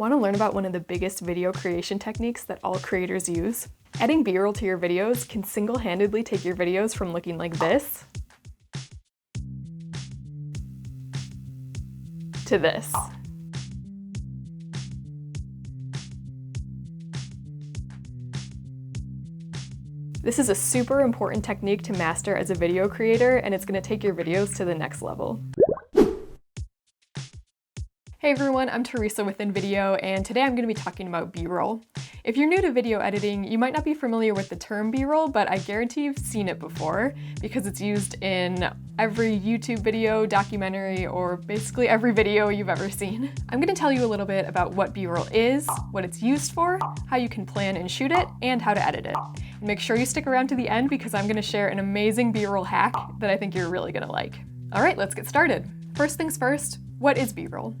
Want to learn about one of the biggest video creation techniques that all creators use? Adding B-roll to your videos can single-handedly take your videos from looking like this to this. This is a super important technique to master as a video creator, and it's going to take your videos to the next level. Hey everyone, I'm Teresa with InVideo, and today I'm going to be talking about B-roll. If you're new to video editing, you might not be familiar with the term B-roll, but I guarantee you've seen it before because it's used in every YouTube video, documentary, or basically every video you've ever seen. I'm going to tell you a little bit about what B-roll is, what it's used for, how you can plan and shoot it, and how to edit it. And make sure you stick around to the end because I'm going to share an amazing B-roll hack that I think you're really going to like. All right, let's get started. First things first, what is B-roll?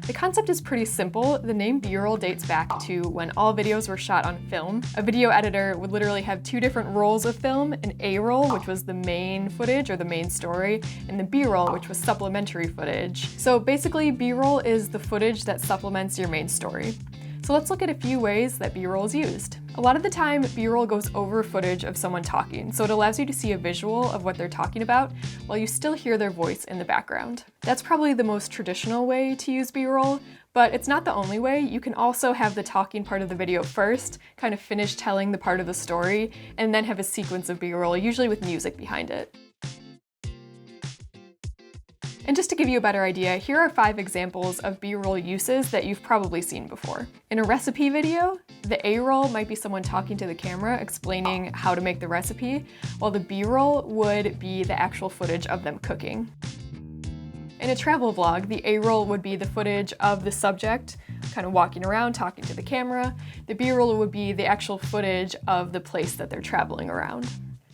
The concept is pretty simple. The name B-roll dates back to when all videos were shot on film. A video editor would literally have two different rolls of film, an A-roll, which was the main footage or the main story, and the B-roll, which was supplementary footage. So basically, B-roll is the footage that supplements your main story. So let's look at a few ways that B-roll is used. A lot of the time, B-roll goes over footage of someone talking, so it allows you to see a visual of what they're talking about while you still hear their voice in the background. That's probably the most traditional way to use B-roll, but it's not the only way. You can also have the talking part of the video first, kind of finish telling the part of the story, and then have a sequence of B-roll, usually with music behind it. And just to give you a better idea, here are 5 examples of B-roll uses that you've probably seen before. In a recipe video, the A-roll might be someone talking to the camera explaining how to make the recipe, while the B-roll would be the actual footage of them cooking. In a travel vlog, the A-roll would be the footage of the subject kind of walking around, talking to the camera. The B-roll would be the actual footage of the place that they're traveling around.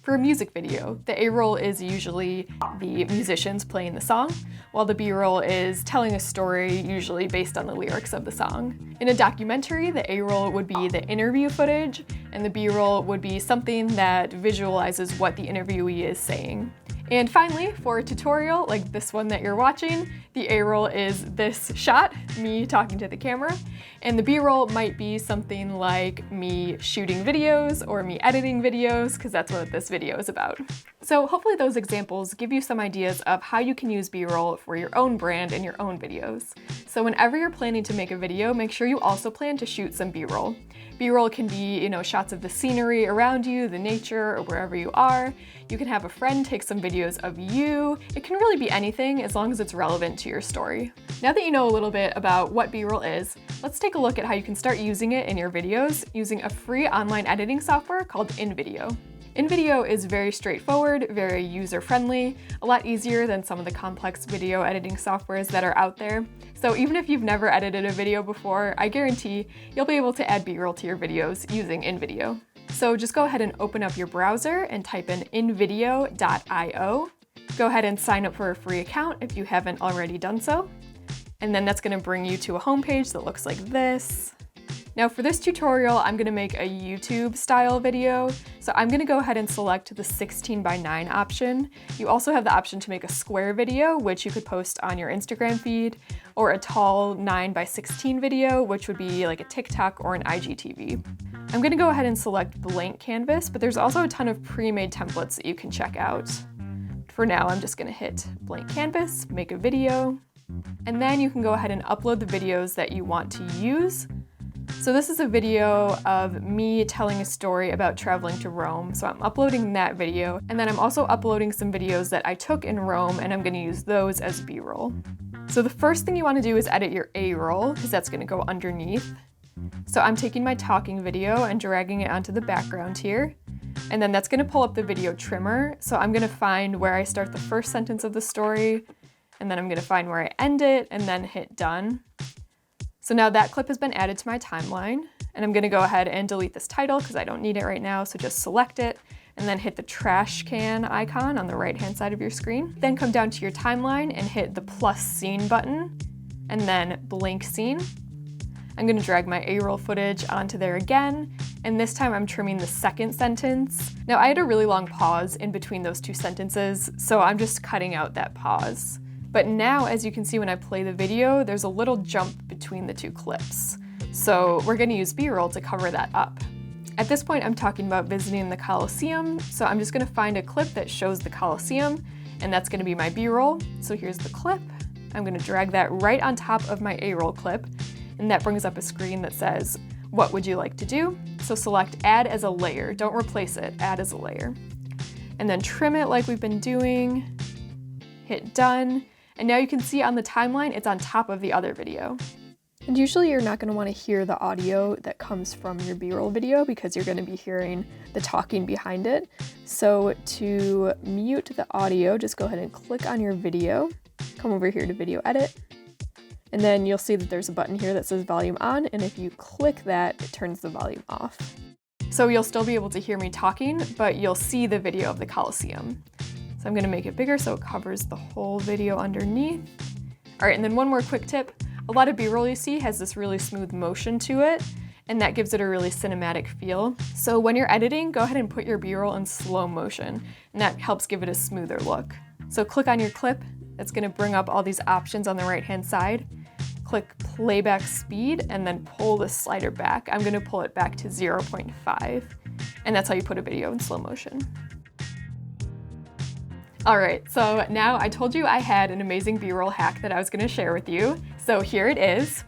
For a music video, the A-roll is usually the musicians playing the song, while the B-roll is telling a story, usually based on the lyrics of the song. In a documentary, the A-roll would be the interview footage, and the B-roll would be something that visualizes what the interviewee is saying. And finally, for a tutorial like this one that you're watching, the A-roll is this shot, me talking to the camera, and the B-roll might be something like me shooting videos or me editing videos, because that's what this video is about. So hopefully those examples give you some ideas of how you can use B-roll for your own brand and your own videos. So whenever you're planning to make a video, make sure you also plan to shoot some B-roll. B-roll can be, shots of the scenery around you, the nature, or wherever you are. You can have a friend take some videos of you. It can really be anything as long as it's relevant to your story. Now that you know a little bit about what B-roll is, let's take a look at how you can start using it in your videos using a free online editing software called InVideo. InVideo is very straightforward, very user-friendly, a lot easier than some of the complex video editing softwares that are out there. So even if you've never edited a video before, I guarantee you'll be able to add B-roll to your videos using InVideo. So just go ahead and open up your browser and type in invideo.io. Go ahead and sign up for a free account if you haven't already done so. And then that's going to bring you to a homepage that looks like this. Now for this tutorial, I'm going to make a YouTube style video. So I'm going to go ahead and select the 16:9 option. You also have the option to make a square video, which you could post on your Instagram feed, or a tall 9:16 video, which would be like a TikTok or an IGTV. I'm going to go ahead and select blank canvas, but there's also a ton of pre-made templates that you can check out. For now, I'm just going to hit blank canvas, make a video, and then you can go ahead and upload the videos that you want to use. So this is a video of me telling a story about traveling to Rome, so I'm uploading that video, and then I'm also uploading some videos that I took in Rome, and I'm going to use those as B-roll. So the first thing you want to do is edit your A-roll, because that's going to go underneath. So I'm taking my talking video and dragging it onto the background here, and then that's going to pull up the video trimmer, so I'm going to find where I start the first sentence of the story, and then I'm going to find where I end it, and then hit done. So now that clip has been added to my timeline, and I'm going to go ahead and delete this title because I don't need it right now, so just select it, and then hit the trash can icon on the right-hand side of your screen. Then come down to your timeline and hit the plus scene button, and then blank scene. I'm going to drag my A-roll footage onto there again, and this time I'm trimming the second sentence. Now I had a really long pause in between those two sentences, so I'm just cutting out that pause. But now, as you can see when I play the video, there's a little jump between the two clips. So we're gonna use B-roll to cover that up. At this point, I'm talking about visiting the Colosseum, so I'm just gonna find a clip that shows the Colosseum, and that's gonna be my B-roll. So here's the clip. I'm gonna drag that right on top of my A-roll clip, and that brings up a screen that says, what would you like to do? So select add as a layer, don't replace it, add as a layer. And then trim it like we've been doing, hit done, and now you can see on the timeline, it's on top of the other video. And usually you're not gonna wanna hear the audio that comes from your B-roll video because you're gonna be hearing the talking behind it. So to mute the audio, just go ahead and click on your video, come over here to video edit, and then you'll see that there's a button here that says volume on, and if you click that, it turns the volume off. So you'll still be able to hear me talking, but you'll see the video of the Colosseum. So I'm gonna make it bigger so it covers the whole video underneath. All right, and then one more quick tip. A lot of B-roll you see has this really smooth motion to it, and that gives it a really cinematic feel. So when you're editing, go ahead and put your B-roll in slow motion, and that helps give it a smoother look. So click on your clip. It's gonna bring up all these options on the right-hand side. Click playback speed, and then pull the slider back. I'm gonna pull it back to 0.5, and that's how you put a video in slow motion. All right, so now I told you I had an amazing B-roll hack that I was gonna share with you. So here it is.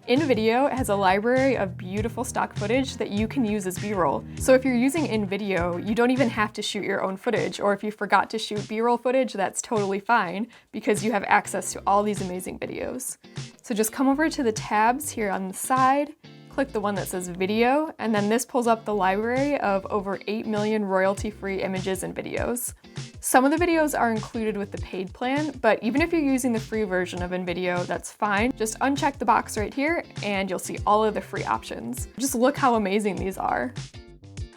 InVideo has a library of beautiful stock footage that you can use as B-roll. So if you're using InVideo, you don't even have to shoot your own footage, or if you forgot to shoot B-roll footage, that's totally fine because you have access to all these amazing videos. So just come over to the tabs here on the side, click the one that says video, and then this pulls up the library of over 8 million royalty-free images and videos. Some of the videos are included with the paid plan, but even if you're using the free version of InVideo, that's fine. Just uncheck the box right here and you'll see all of the free options. Just look how amazing these are.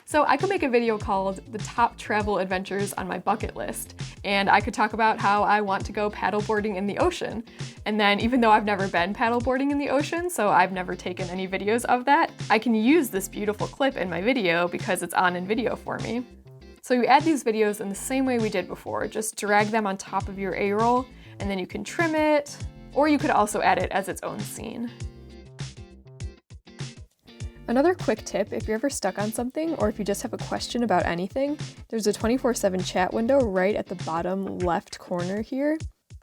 So I could make a video called The Top Travel Adventures on My Bucket List, and I could talk about how I want to go paddleboarding in the ocean. And then even though I've never been paddleboarding in the ocean, so I've never taken any videos of that, I can use this beautiful clip in my video because it's on InVideo for me. So you add these videos in the same way we did before, just drag them on top of your A-roll, and then you can trim it, or you could also add it as its own scene. Another quick tip, if you're ever stuck on something, or if you just have a question about anything, there's a 24/7 chat window right at the bottom left corner here.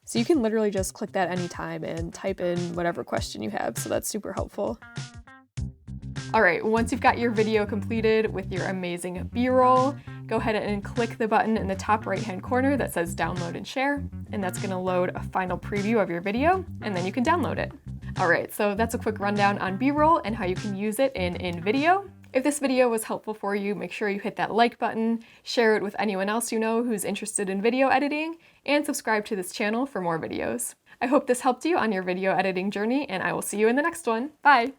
So you can literally just click that anytime and type in whatever question you have, so that's super helpful. All right, once you've got your video completed with your amazing B-roll, go ahead and click the button in the top right-hand corner that says download and share, and that's gonna load a final preview of your video, and then you can download it. All right, so that's a quick rundown on B-roll and how you can use it in InVideo. If this video was helpful for you, make sure you hit that like button, share it with anyone else you know who's interested in video editing, and subscribe to this channel for more videos. I hope this helped you on your video editing journey, and I will see you in the next one. Bye!